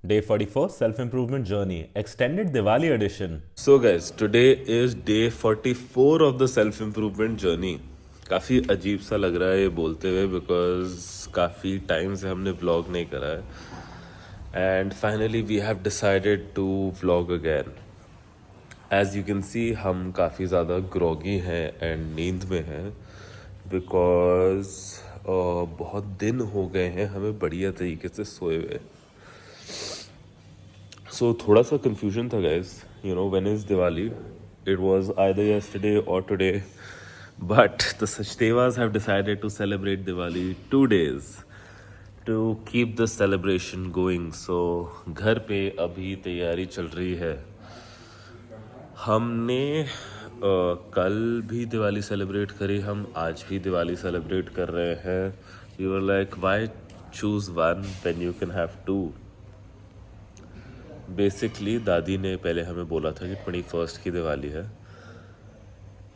Day 44 Self Improvement Journey Extended Diwali Edition. So guys, today is day 44 of the self improvement journey. काफ़ी अजीब सा लग रहा है ये बोलते हुए बिकॉज काफ़ी टाइम से हमने व्लॉग नहीं करा है and finally we have decided to vlog again. As you can see हम काफ़ी ज़्यादा ग्रॉगी हैं एंड नींद में हैं बिकॉज बहुत दिन हो गए हैं हमें बढ़िया तरीके से सोए हुए. So थोड़ा सा confusion था guys, you know, when is Diwali? It was either yesterday or today, but the Sachdevas have decided to celebrate Diwali 2 days to keep the celebration going. So घर पे अभी तैयारी चल रही है. हमने कल भी दिवाली सेलिब्रेट करी, हम आज भी दिवाली सेलिब्रेट कर रहे हैं. We were like, why choose one when you can have two? Basically दादी ने पहले हमें बोला था कि 21st की दिवाली है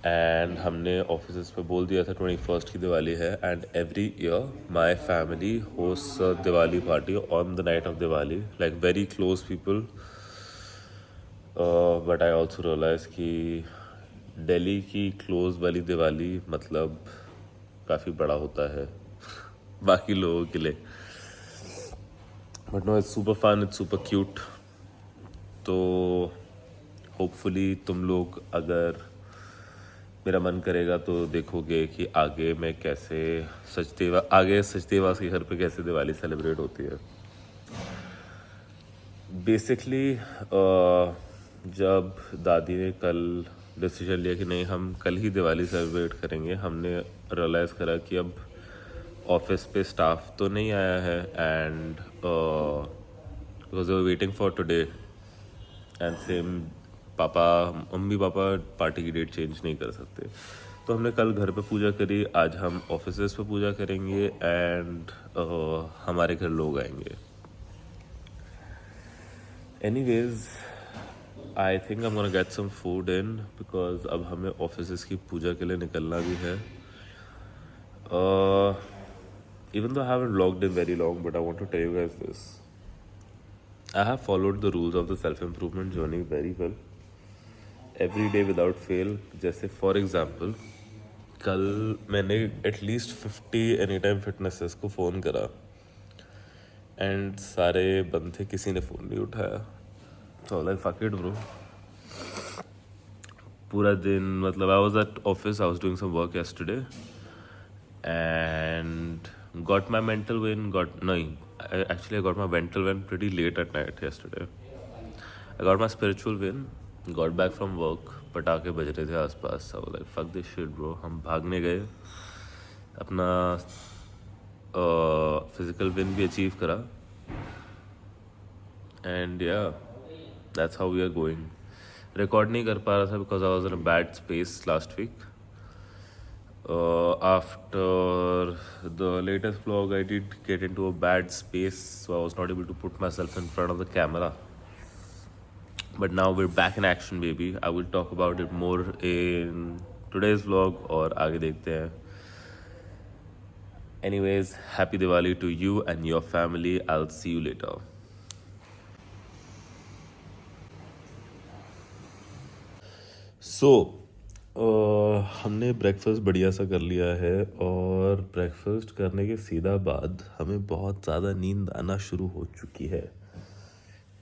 एंड हमने ऑफिस पे बोल दिया था 21st की दिवाली है and every year my family host Diwali party on the night of Diwali like very close people. But I also realise कि दिल्ली की क्लोज वाली दिवाली मतलब काफ़ी बड़ा होता है बाकी लोगों के लिए. But no, it's super fun, it's super cute. तो होपफुली तुम लोग अगर मेरा मन करेगा तो देखोगे कि आगे मैं कैसे सचदेवास के घर पे कैसे दिवाली सेलिब्रेट होती है. बेसिकली जब दादी ने कल डिसीजन लिया कि नहीं हम कल ही दिवाली सेलिब्रेट करेंगे, हमने रियलाइज़ करा कि अब ऑफिस पे स्टाफ तो नहीं आया है and because they were waiting for today and same mummy papa party की डेट चेंज नहीं कर सकते. तो हमने कल घर पे पूजा करी, आज हम ऑफिसेस पे पूजा करेंगे एंड हमारे घर लोग आएंगे. Anyways I think I am gonna get some food in because अब हमें ऑफिसेस की पूजा के लिए निकलना भी है. Even though I haven't vlogged in very long but I want to tell you guys this. I have followed the rules of the self-improvement journey very well. Every day without fail. जैसे for example, कल मैंने at least 50 any time फिटनेसेस को phone करा and सारे बंद थे, किसी ने फ़ोन नहीं उठाया. तो लाइक फक इट ब्रो. पूरा दिन मतलब I was at office, I was doing some work yesterday and got my mental win. Actually I got my mental win pretty late at night yesterday. I got my spiritual win, got back from work, पटाखे बज रहे थे आसपास. I was like fuck this shit bro. हम भागने गए, अपना physical win भी अचीव करा and yeah that's how we are going. Record नहीं कर पा रहा था because I was in a bad space last week. After the latest vlog, I did get into a bad space, so I was not able to put myself in front of the camera. But now we're back in action, baby. I will talk about it more in today's vlog और आगे देखते हैं. Anyways, happy Diwali to you and your family. I'll see you later. So, हमने breakfast बढ़िया सा कर लिया है और ब्रेकफास्ट करने के सीधा बाद हमें बहुत ज़्यादा नींद आना शुरू हो चुकी है.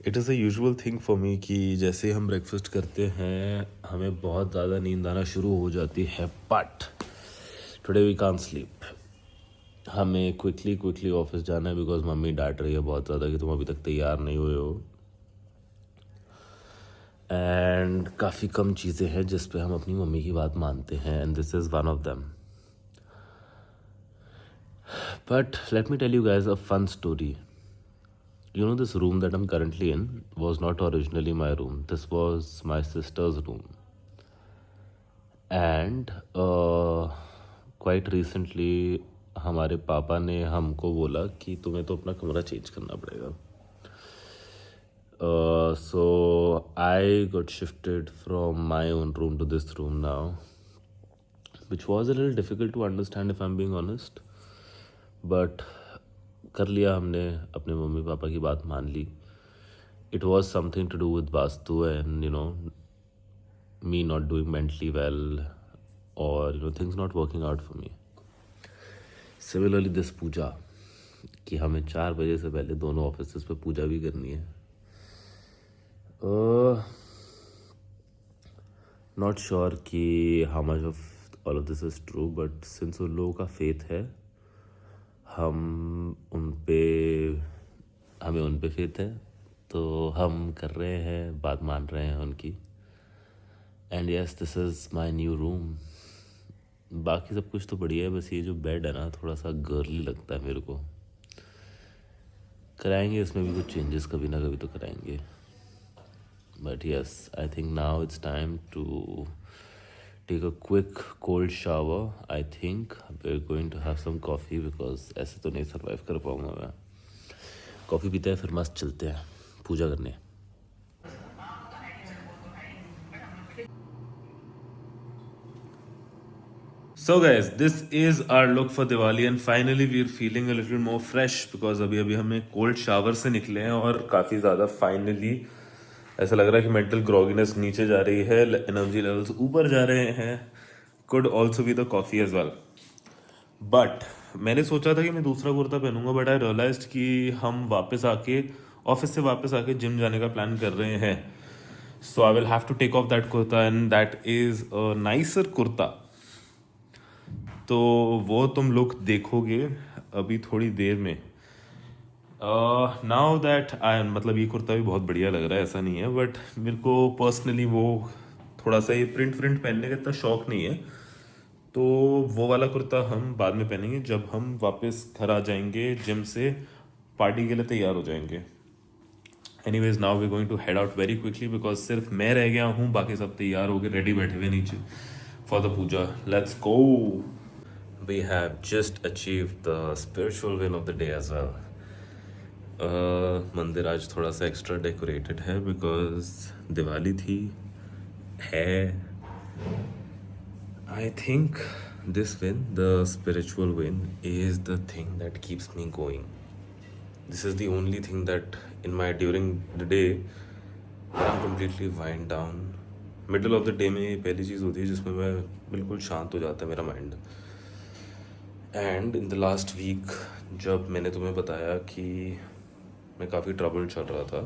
It is a usual thing for me कि जैसे हम ब्रेकफास्ट करते हैं हमें बहुत ज़्यादा नींद आना शुरू हो जाती है. But today we can't sleep. हमें क्विकली ऑफिस जाना है बिकॉज मम्मी डांट रही है बहुत ज़्यादा कि तुम अभी तक तैयार नहीं हुए हो. एंड काफ़ी कम चीज़ें हैं जिस पे हम अपनी मम्मी की बात मानते हैं and this is one of them. But let me tell you guys a fun story. You know, this room that I'm currently in was not originally my room. This was my sister's room. And quite recently हमारे पापा ने हमको बोला कि तुम्हें तो अपना कमरा चेंज करना पड़ेगा. So I got shifted from my own room to this room now, which was a little difficult to understand if I'm being honest. But कर लिया हमने, अपने मम्मी पापा की बात मान ली. it was something to do with Vastu and, me not doing mentally well, or, things not working out for me. Similarly, this puja, कि हमें 4 बजे से पहले दोनों ऑफिसेस पे पूजा भी करनी है. Not sure कि how much of all of this is true, but since उन लोगों का faith है, हमें उन पे faith है, तो हम कर रहे हैं, बात मान रहे हैं उनकी. And yes, this is my new room. बाकी सब कुछ तो बढ़िया है, बस ये जो बेड है ना, थोड़ा सा गर्ली लगता है मेरे को. कराएंगे इसमें भी कुछ चेंजेस, कभी ना कभी तो कराएंगे. But yes, I think now it's time to take a quick cold shower. I think we're going to have some coffee because ऐसे तो नहीं survive कर पाऊँगा मैं. कॉफ़ी पीते हैं, फिर मस्त चलते हैं पूजा करने. So guys, this is our look for Diwali and finally we are feeling a little more fresh because अभी हमें cold shower से निकले हैं और काफ़ी ज़्यादा finally ऐसा लग रहा है कि mental grogginess नीचे जा रही है, energy levels ऊपर जा रहे हैं. Could also be the coffee as well. But मैंने सोचा था कि मैं दूसरा कुर्ता पहनूंगा, but I realized कि हम ऑफिस से वापस आके जिम जाने का प्लान कर रहे हैं. So I will have to take off that kurta and that is a nicer kurta. तो वो तुम लोग देखोगे अभी थोड़ी देर में. नाउ दैट मतलब ये कुर्ता भी बहुत बढ़िया लग रहा है, ऐसा नहीं है, बट मेरे को पर्सनली वो थोड़ा सा ये प्रिंट पहनने का इतना शौक नहीं है. तो वो वाला कुर्ता हम बाद में पहनेंगे जब हम वापस घर आ जाएंगे जिम से, पार्टी के लिए तैयार हो जाएंगे. Anyways, now we going to head out very quickly because सिर्फ मैं रह गया हूँ, बाकी सब तैयार हो गए, रेडी बैठे हुए नीचे for the puja. Let's go. We have just achieved the spiritual win of the day as well. मंदिर आज थोड़ा सा एक्स्ट्रा डेकोरेटेड है बिकॉज दिवाली थी है. I think this win, the spiritual win, is the thing that keeps me going. This is the only thing that during the day when I'm completely wind down. Middle of the day में ये पहली चीज़ होती है जिसमें मैं बिल्कुल शांत हो जाता है मेरा mind. And in the last week जब मैंने तुम्हें बताया कि मैं काफ़ी ट्रबल चल रहा था,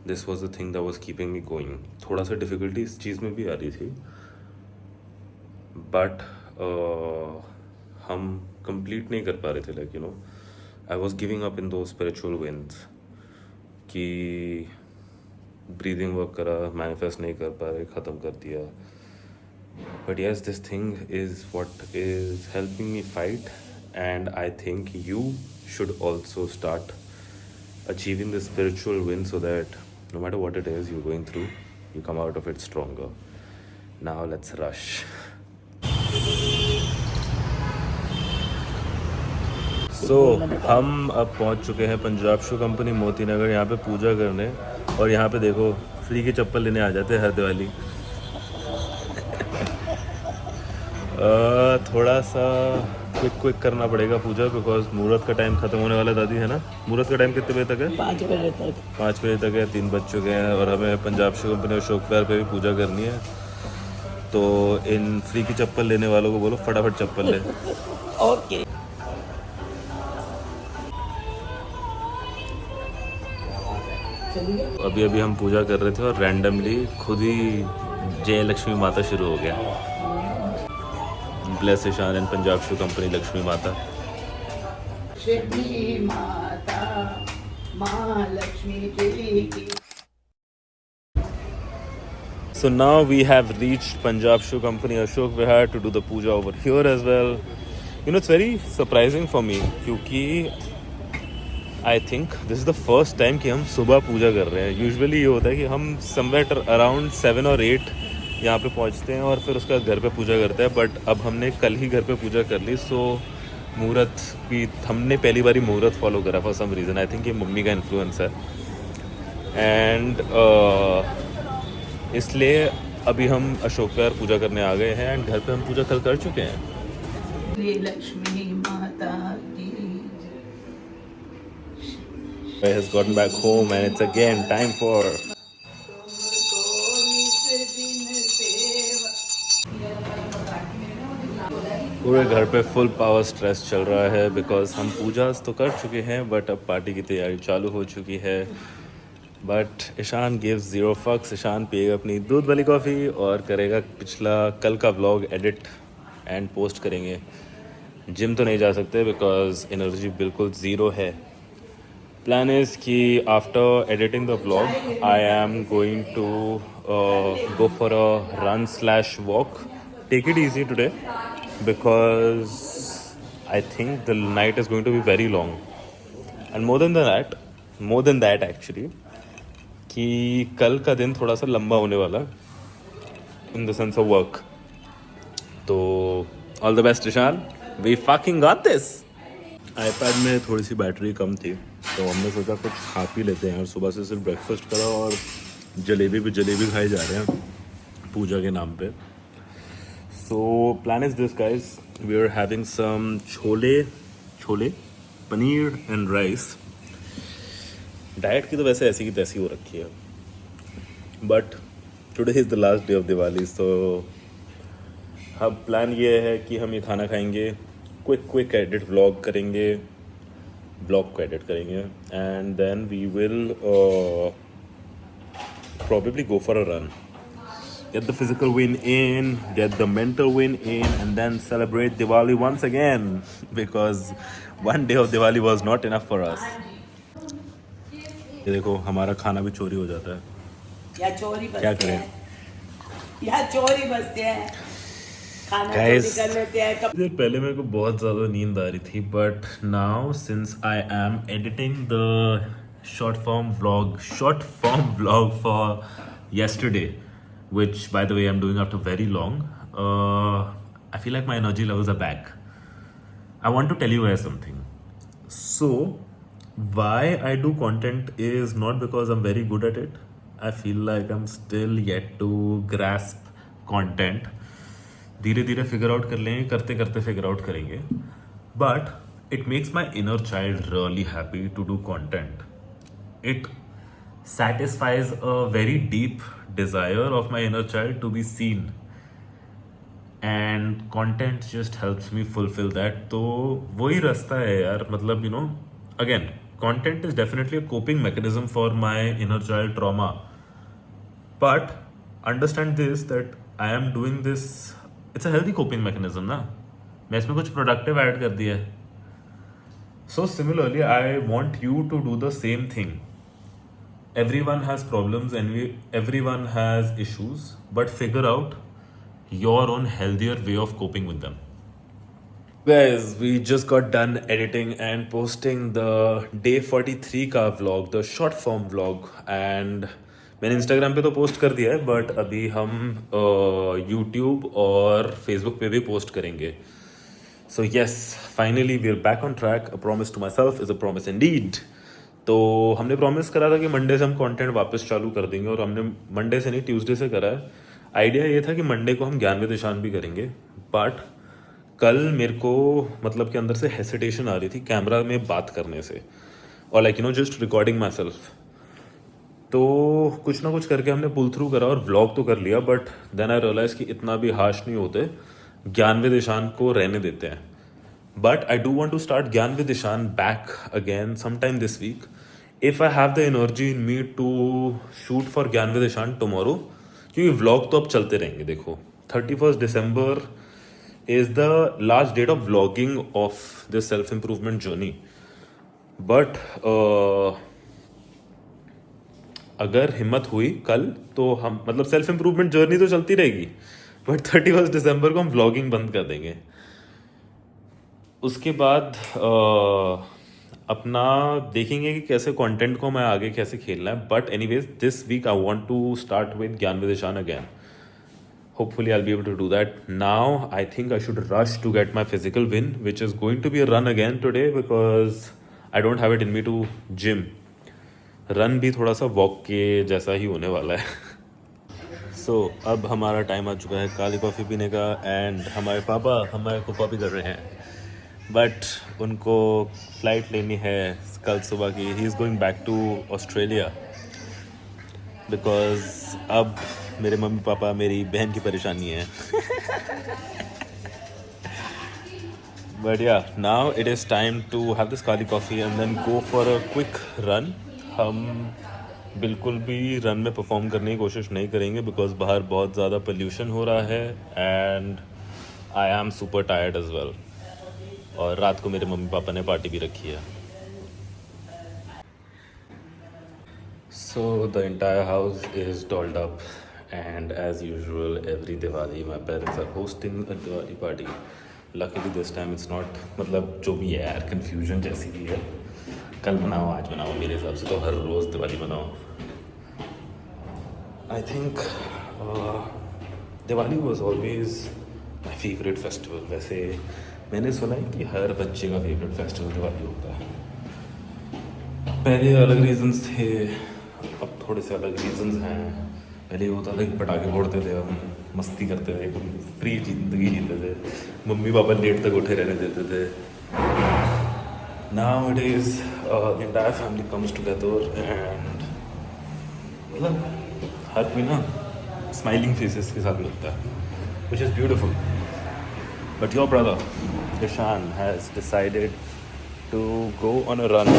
this was the thing that was keeping me going. थोड़ा सा डिफ़िकल्टी इस चीज़ में भी आ रही थी, बट हम कंप्लीट नहीं कर पा रहे थे. Like I was giving up in दो स्पिरिचुअल विंस कि ब्रीदिंग वर्क करा, मैनिफेस्ट नहीं कर पा रहे, ख़त्म कर दिया. But yes, this thing is what is helping me fight, and I think you should also start achieving the spiritual win so that no matter what it is you're going through, you come out of it stronger. Now let's rush. So हम अब पहुंच चुके हैं Punjab shoe company Moti Nagar, यहाँ पे पूजा करने. और यहाँ पे देखो फ्री की चप्पल लेने आ जाते हैं हर दिवाली. थोड़ा सा क्विक करना पड़ेगा पूजा बिकॉज मुहूर्त का टाइम ख़त्म होने वाला. दादी है ना, मुहूर्त का टाइम कितने बजे तक है? 5 बजे तक. 5 बजे तक है. 3 बज चुके हैं और हमें पंजाब शू कंपनी अशोक विहार पे भी पूजा करनी है. तो इन फ्री की चप्पल लेने वालों को बोलो फटाफट चप्पल ले. ओके. अभी हम पूजा कर रहे थे और रैंडमली खुद ही जय लक्ष्मी माता शुरू हो गया. Bless Ishaan and Punjab shoe company Lakshmi माता. लक्ष्मी माता, माँ लक्ष्मी की. So now we have reached Punjab Shoe Company Ashok Vihar to do the puja over here as well. It's very surprising for me क्योंकि I think this is the first time कि हम सुबह पूजा कर रहे हैं. Usually ये होता है कि हम somewhere around 7 or 8 यहाँ पे पहुँचते हैं और फिर उसके बाद घर पे पूजा करते हैं. बट अब हमने कल ही घर पे पूजा कर ली. सो मुहूर्त भी हमने पहली बारी मुहूर्त फॉलो करा for some reason. I think ये मम्मी का इन्फ्लुएंस है. एंड इसलिए अभी हम अशोक विहार पूजा करने आ गए हैं. एंड घर पे हम पूजा कल कर चुके हैं. लक्ष्मी माता की. has gotten back home and it's again time for पूरे घर पे फुल पावर स्ट्रेस चल रहा है बिकॉज हम पूजा तो कर चुके हैं बट अब पार्टी की तैयारी चालू हो चुकी है. बट ईशान गिव्स ज़ीरो फक्स. ईशान पिएगा अपनी दूध वाली कॉफ़ी और करेगा पिछला कल का व्लॉग एडिट एंड पोस्ट करेंगे. जिम तो नहीं जा सकते बिकॉज एनर्जी बिल्कुल ज़ीरो है. प्लान इज़ कि after editing the vlog I am going to go for a run/walk. Take it easy today because I think the night is going to be very long. And more than that actually, कि कल का दिन थोड़ा सा लंबा होने वाला in the sense of work. तो all the best Ishan, we fucking got this. iPad में थोड़ी सी बैटरी कम थी तो हमने सोचा कुछ खा पी लेते हैं. और सुबह से सिर्फ ब्रेकफास्ट करा और जलेबी खाए जा रहे हैं पूजा के नाम पे. So plan is this guys, we are having some chole paneer and rice. Diet की तो वैसे ऐसी की तैसी हो रखी है but today is the last day of Diwali. So अब प्लान ये है कि हम ये खाना खाएंगे, क्विक एडिट व्लॉग करेंगे, ब्लॉग को एडिट करेंगे and then we will probably go for a run, get the physical win in, get the mental win in, and then celebrate Diwali once again because one day of Diwali was not enough for us. ये देखो हमारा खाना भी चोरी हो जाता है. या चोरी बसते क्या करें? हैं या चोरी बसते हैं, खाना Guys, चोरी कर लेते हैं. कुछ देर पहले मेरे को बहुत ज़्यादा नींद आ रही थी but now since I am editing the short form vlog for yesterday, which by the way I'm doing after very long, I feel like my energy levels are back. I want to tell you guys something. So why I do content is not because I'm very good at it. I feel like I'm still yet to grasp content. धीरे धीरे figure out कर लेंगे, करते करते figure out करेंगे. But it makes my inner child really happy to do content. It satisfies a very deep desire of my inner child to be seen and content just helps me fulfill that. तो वही रास्ता है यार, मतलब you know, again content is definitely a coping mechanism for my inner child trauma, but understand this that I am doing this, it's a healthy coping mechanism ना. मैं इसमें कुछ productive ऐड कर दिया है. So similarly I want you to do the same thing. Everyone has problems and everyone has issues, but figure out your own healthier way of coping with them. Guys, we just got done editing and posting the day 43 का vlog, the short form vlog, and मैंने Instagram पे तो post कर दिया है but अभी हम YouTube और Facebook पे भी पोस्ट करेंगे. So yes, finally we are back on track. A promise to myself is a promise indeed. तो हमने प्रॉमिस करा था कि मंडे से हम कंटेंट वापस चालू कर देंगे और हमने मंडे से नहीं ट्यूसडे से करा है. आइडिया ये था कि मंडे को हम ज्ञान विद ईशान भी करेंगे बट कल मेरे को मतलब के अंदर से हेसिटेशन आ रही थी कैमरा में बात करने से और like you know just recording my self. तो कुछ ना कुछ करके हमने पुल थ्रू करा और व्लॉग तो कर लिया बट देन आई रियलाइज कि इतना भी हार्श नहीं होते, ज्ञान विद ईशान को रहने देते हैं. But I do want to start Gyan with Ishan back again sometime this week. If I have the energy in me to shoot for Gyan with Ishan tomorrow, क्योंकि vlog तो अब चलते रहेंगे. देखो 31st December is the last date of vlogging of this self-improvement journey. But अगर हिम्मत हुई कल तो हम मतलब सेल्फ इम्प्रूवमेंट जर्नी तो चलती रहेगी बट 31st दिसंबर को हम व्लॉगिंग बंद कर देंगे. उसके बाद अपना देखेंगे कि कैसे कंटेंट को मैं आगे कैसे खेलना है. But anyways this week I want to start with Gyan with Ishan again. Hopefully I'll be able to do that. Now I think I should rush to get my physical win, which is going to be a run again today because I don't have it in me to gym. Run भी थोड़ा सा walk के जैसा ही होने वाला है. सो अब हमारा टाइम आ चुका है काली कॉफ़ी पीने का एंड हमारे पापा हमारे को कॉपी कर रहे हैं. बट उनको फ़्लाइट लेनी है कल सुबह की. He is going back to Australia because अब मेरे मम्मी पापा मेरी बहन की परेशानी है. But yeah, now it is time to have this Kali coffee and then go for a quick run. हम बिल्कुल भी रन में परफॉर्म करने की कोशिश नहीं करेंगे बिकॉज बाहर बहुत ज़्यादा पोल्यूशन हो रहा है and I am super tired as well. और रात को मेरे मम्मी पापा ने पार्टी भी रखी है. So the entire house is dolled up and as usual every Diwali my parents are hosting a Diwali party. Luckily this time it's not मतलब जो भी है यार confusion जैसी भी है. कल मनाओ आज मनाओ मेरे हिसाब से तो हर रोज़ दिवाली मनाओ. I think Diwali was always my favorite festival. वैसे मैंने सुना है कि हर बच्चे का फेवरेट फेस्टिवल दिवाली होता है. पहले अलग रीजंस थे अब थोड़े से अलग रीजंस हैं. पहले ये होता था कि पटाखे फोड़ते थे हम मस्ती करते थे फ्री जिंदगी जीते थे. मम्मी पापा लेट तक उठे रहने देते थे. Now it is the entire family comes together and मतलब हर कोई ना स्माइलिंग फेसेस के साथ मिलता है which is beautiful. But your brother Ishaan has decided to go on a run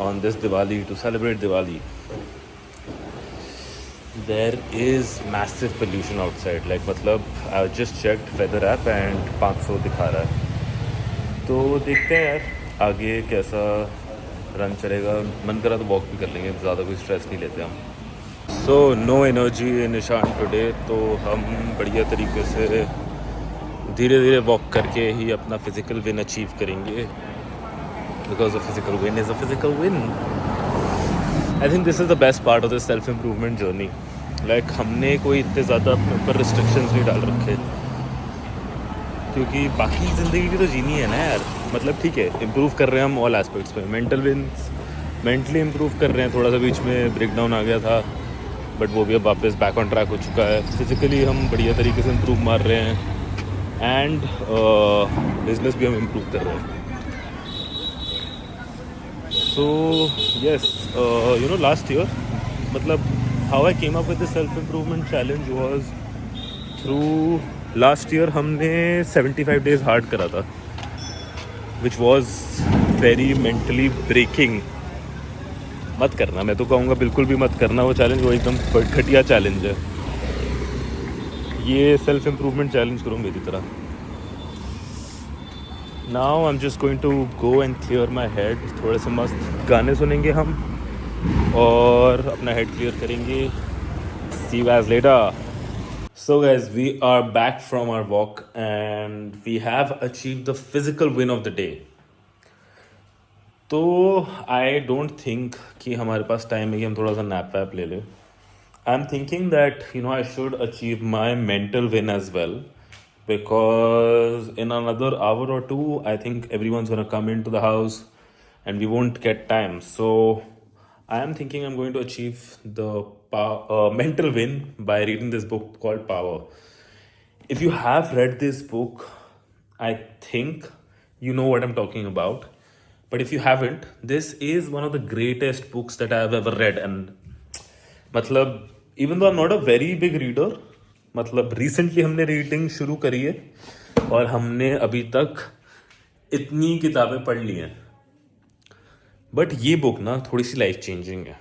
on this Diwali to celebrate Diwali. There is massive pollution outside. Like मतलब I just checked weather app and 500 दिखा रहा है. तो देखते हैं यार आगे कैसा रन चलेगा. मन करा तो वॉक भी कर लेंगे. ज़्यादा कोई स्ट्रेस नहीं लेते हम. So no energy in Ishan today. तो हम बढ़िया तरीके से धीरे धीरे वॉक करके ही अपना फिज़िकल विन अचीव करेंगे. Because a physical win is a physical win. I think this is the best part of this self-improvement journey. Like हमने कोई इतने ज़्यादा अपने ऊपर restrictions नहीं डाल रखे क्योंकि बाकी ज़िंदगी भी तो जीनी है ना यार. मतलब ठीक है इम्प्रूव कर रहे हैं हम ऑल एस्पेक्ट्स में. मेंटल विंस मेंटली इम्प्रूव कर रहे हैं. थोड़ा सा बीच में ब्रेक डाउन आ गया था बट वो भी अब वापस बैक ऑन ट्रैक हो चुका है. फिज़िकली हम बढ़िया तरीके से इम्प्रूव मार रहे हैं एंड बिजनेस भी हम इम्प्रूव कर रहे हैं. So yes, last year, मतलब how I came up with the self-improvement challenge was through last year हमने 75 days hard करा था, which was very mentally breaking. मत करना, मैं तो कहूँगा बिल्कुल भी मत करना वो चैलेंज. वो एकदम घटिया चैलेंज है. ये सेल्फ इम्प्रूवमेंट चैलेंज करो मेरी तरह. Now I'm just going to go and clear my head. थोड़े से मस्त गाने सुनेंगे हम और अपना हेड क्लियर करेंगे. See you guys later. So guys, we are back from our walk and we have achieved the physical win of the day. तो I don't think कि हमारे पास टाइम है कि हम थोड़ा सा नैप वैप ले लें. I'm thinking that I should achieve my mental win as well. Because in another hour or two, I think everyone's going to come into the house and we won't get time. So I am thinking I'm going to achieve the mental win by reading this book called Power. If you have read this book, I think you know what I'm talking about. But if you haven't, this is one of the greatest books that I have ever read. And मतलब even though I'm not a very big reader, मतलब recently हमने reading शुरू करी है और हमने अभी तक इतनी किताबें पढ़ ली हैं. बट ये बुक ना थोड़ी सी लाइफ चेंजिंग है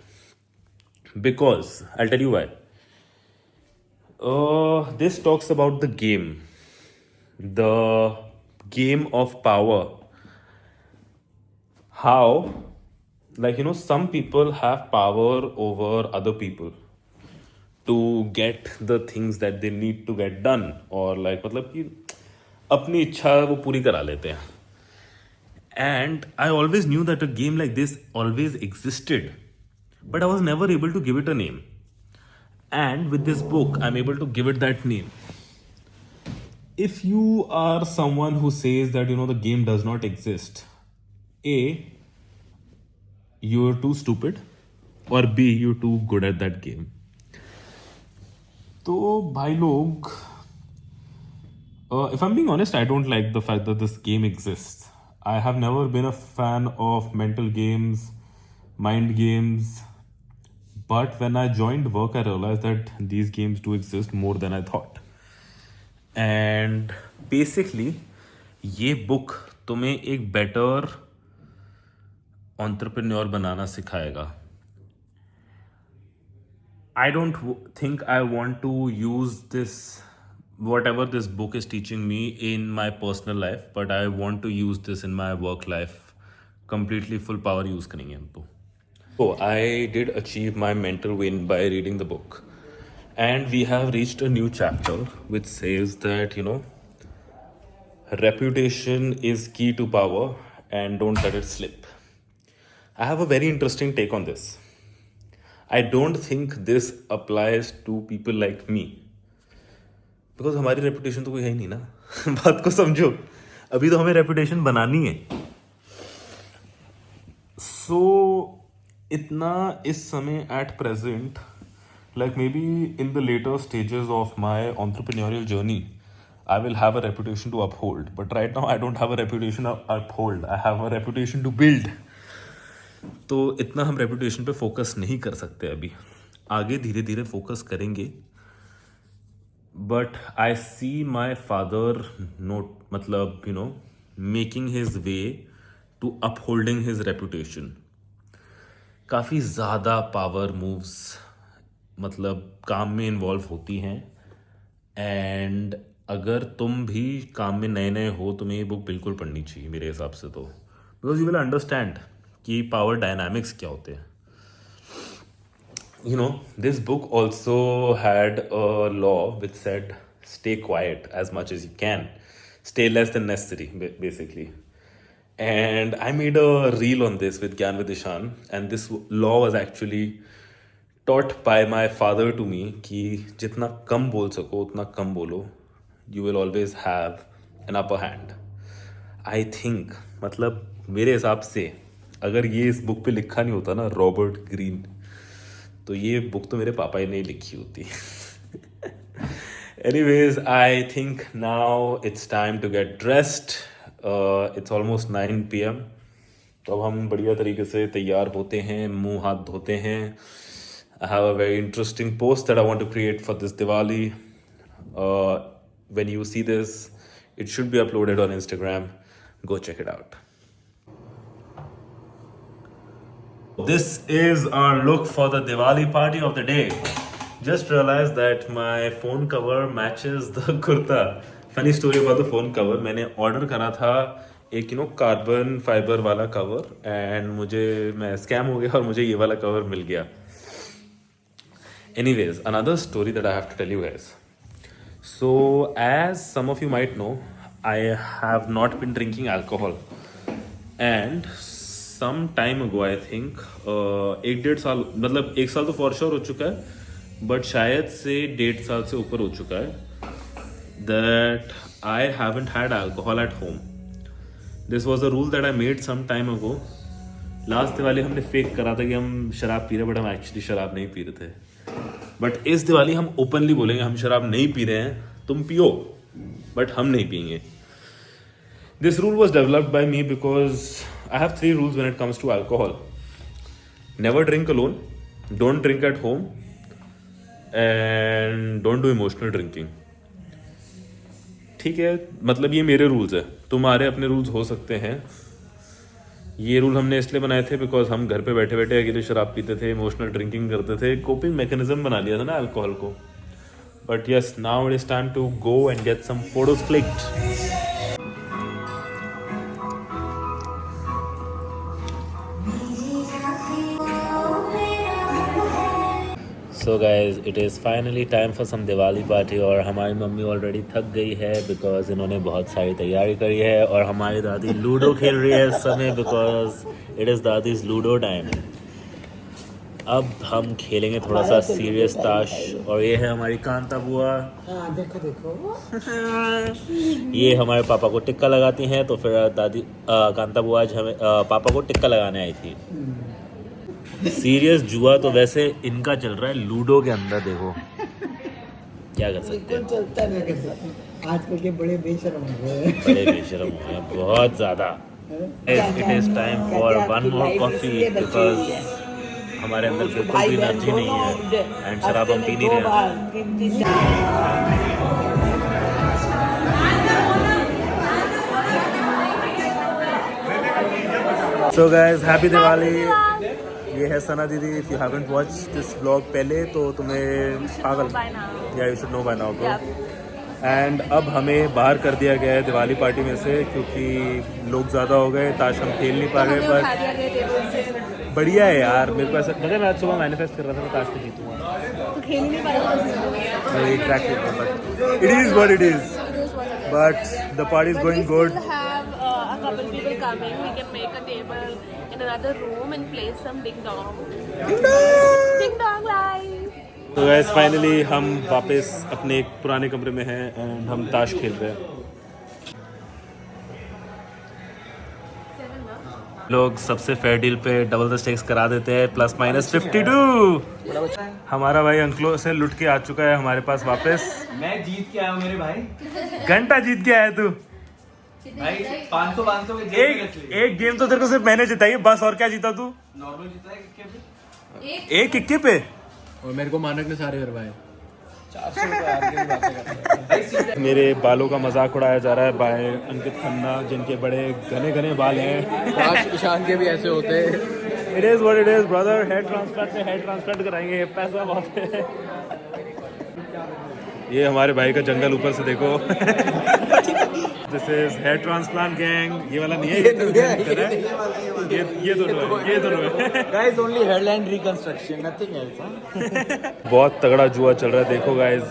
because I tell you why. This talks about the game of power. How like some people have power over other people to get the things that they need to get done or like मतलब कि अपनी इच्छा वो पूरी करा लेते हैं. And I always knew that a game like this always existed, but I was never able to give it a name. And with this book, I'm able to give it that name. If you are someone who says that the game does not exist, A, you're too stupid, or B, you're too good at that game. तो भाई लोग If I'm being honest, I don't like the fact that this game exists. I have never been a fan of mental games, mind games. But when I joined work, I realized that these games do exist more than I thought. And basically, ये book तुम्हें एक better entrepreneur बनाना सिखाएगा. I don't think I want to use this, whatever this book is teaching me, in my personal life, but I want to use this in my work life. Completely full power use करेंगे हम तो. So I did achieve my mental win by reading the book. And we have reached a new chapter which says that, reputation is key to power and don't let it slip. I have a very interesting take on this. I don't think this applies to people like me. Because हमारी reputation तो कोई है ही नहीं ना. बात को समझो. अभी तो हमें reputation बनानी है. So इतना इस समय at present, like maybe in the later stages of my entrepreneurial journey, I will have a reputation to uphold. But right now I don't have a reputation to uphold. I have a reputation to build. तो इतना हम reputation पे focus नहीं कर सकते अभी. आगे धीरे धीरे focus करेंगे. But I see my father making his way to upholding his reputation. काफ़ी ज़्यादा पावर मूव्स काम में इन्वॉल्व होती हैं. एंड अगर तुम भी काम में नए नए हो, तुम्हें ये बुक बिल्कुल पढ़नी चाहिए मेरे हिसाब से तो. बिकॉज यू विल अंडरस्टैंड कि पावर डायनामिक्स क्या होते हैं. This book also had a law which said stay quiet as much as you can, stay less than necessary, basically. And I made a reel on this with Gyan with Ishan, and this law was actually taught by my father to me कि जितना कम बोल सको उतना कम बोलो. You will always have an upper hand. I think मेरे हिसाब से अगर ये इस बुक पे लिखा नहीं होता ना रॉबर्ट ग्रीन, तो ये बुक तो मेरे पापा ही नहीं लिखी होती. Anyways, I think now it's time to get dressed. It's almost 9 PM. तो अब हम बढ़िया तरीके से तैयार होते हैं, मुंह हाथ धोते हैं. I have a very interesting post that I want to create for this Diwali. When you see this, it should be uploaded on Instagram. Go check it out. This is our look for the Diwali party of the day. Just realized that my phone cover matches the kurta. Funny story about the phone cover. मैंने order करा था एक carbon fibre वाला cover, and मैं scam हो गया और मुझे ये वाला कवर मिल गया. Anyways, another story that I have to tell you guys. So, as some of you might know, I have not been drinking alcohol. And some time ago, I think, 1-1.5 साल, 1 साल तो for sure हो चुका है, but शायद से 1.5 साल से ऊपर हो चुका है, that I haven't had alcohol at home. This was a rule that I made some time ago. Last Diwali हमने फेक करा था कि हम शराब पी रहे, बट हम एक्चुअली शराब नहीं पी रहे थे. बट इस दिवाली हम ओपनली बोलेंगे हम शराब नहीं पी रहे हैं, तुम पियो बट हम नहीं पियेंगे. This rule was developed by me because I have 3 rules when it comes to alcohol. Never drink alone, don't drink at home, and don't do emotional drinking. ठीक है, ये मेरे रूल्स है. तुम्हारे अपने रूल्स हो सकते हैं. ये रूल हमने इसलिए बनाए थे बिकॉज हम घर पे बैठे बैठे अकेले शराब पीते थे, इमोशनल ड्रिंकिंग करते थे, कोपिंग मैकेनिज्म बना लिया था ना अल्कोहल को. But yes, now it is time to go and get some photos clicked. So guys, it is finally time for some Diwali party. और हमारी मम्मी ऑलरेडी थक गई है बिकॉज इन्होंने बहुत सारी तैयारी करी है, और हमारी दादी लूडो खेल रही है इस समय बिकॉज इट इज़ दादीज लूडो टाइम. अब हम खेलेंगे थोड़ा सा सीरियस ताश, और ये है हमारी कांता बुआ. देखो देखो. ये हमारे पापा को टिक्का लगाती हैं, तो फिर दादी कांता बुआ आज हमें पापा को टिक्का लगाने आई थी. सीरियस जुआ तो वैसे इनका चल रहा है, लूडो के अंदर देखो क्या कर सकते हैं. चलता नहीं. आजकल के बड़े बेशरम हो गए हैं। बड़े बेशरम हो गए हैं, बहुत ज़्यादा। It is time for one more coffee because हमारे अंदर बिल्कुल भी एनर्जी नहीं है एंड शराब हम पी नहीं रहे हैं। So guys, happy Diwali! ये है सना दीदी. If you haven't watched this vlog पहले तो तुम्हें पागल या you should know by now bro. And अब हमें बाहर कर दिया गया है दिवाली पार्टी में से क्योंकि लोग ज़्यादा हो गए, ताश हम खेल नहीं पा रहे. पर बढ़िया है यार, मेरे को ऐसा मैं आज सुबह मैनिफेस्ट कर रहा था मैं ताश में जीतूंगा. तो खेल ही नहीं पाया नहीं exactly, but it is what it is. But the party is going good. a couple people coming, we can make a table in another room and play some ding dong. Ding dong live. तो gas finally हम वापस अपने एक पुराने कमरे में हैं and हम ताश खेल रहे हैं. लोग सबसे फेयर डील पे डबल द स्टेक्स करा देते हैं +-52. हमारा भाई अंकलों से लुट के आ चुका है हमारे पास वापस. मैं जीत के आया हूँ मेरे भाई. घंटा जीत के आया तू. भाई 500 के एक गेम तो तेरे को सिर्फ मैंने जिताई है बस. और क्या जीता तू? नॉर्मल जीता है इक्के पे. एक इक्के पे. और मेरे को मानक ने सारे करवाए. 400 रुपए यार की बातें करते हैं. मेरे बालों का मजाक उड़ाया जा रहा है बाय अंकित खन्ना जिनके बड़े घने घने बाल हैं. काश ईशान के भी ऐसे होते. It is what it is brother. Hair transplant में हेयर ट्रांसप्लांट कराएंगे, पैसा बहुत है. ये हमारे भाई का जंगल ऊपर से देखो. This is here transplant gang. ये वाला नहीं है, ये दोनों है. Guys only headline reconstruction, nothing else. बहुत तगड़ा जुआ चल रहा है देखो गाइस.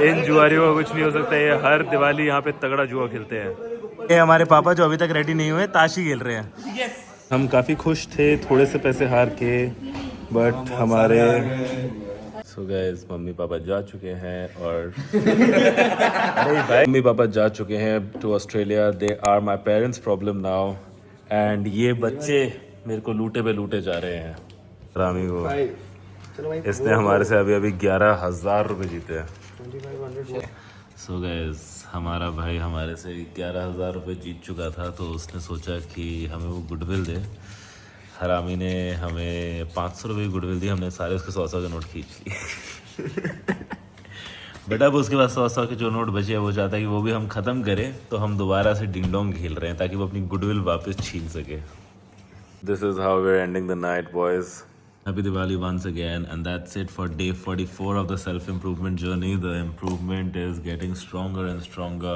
इन जुआरियों का कुछ नहीं हो सकता. ये हर दिवाली यहाँ पे तगड़ा जुआ खेलते हैं. ये हमारे पापा जो अभी तक रेडी नहीं हुए ताश ही खेल रहे हैं. हम काफ़ी खुश थे थोड़े से पैसे हार के, बट हमारे सो गाइस मम्मी पापा जा चुके हैं और अरे भाई मम्मी पापा जा चुके हैं to Australia. They are my parents problem now and ये बच्चे मेरे को लूटे पे लूटे जा रहे हैं. रामी को इसने हमारे से अभी 11,000 रुपये जीते हैं. सो गाइस हमारा भाई हमारे से 11,000 रुपये जीत चुका था तो उसने सोचा कि हमें वो गुडविल दे. हरामी ने हमें 500 रुपये की गुडविल दी. हमने सारे उसके 100 के नोट खींच लिए. बेटा अब उसके पास 100 के जो नोट बचे हैं वो चाहता है कि वो भी हम ख़त्म करें तो हम दोबारा से डिंग डोंग खेल रहे हैं ताकि वो अपनी गुडविल वापस छीन सके. This is how we are ending the night boys. Happy Diwali once again, and that's it for day 44 of the self-improvement journey. The improvement is getting stronger and stronger.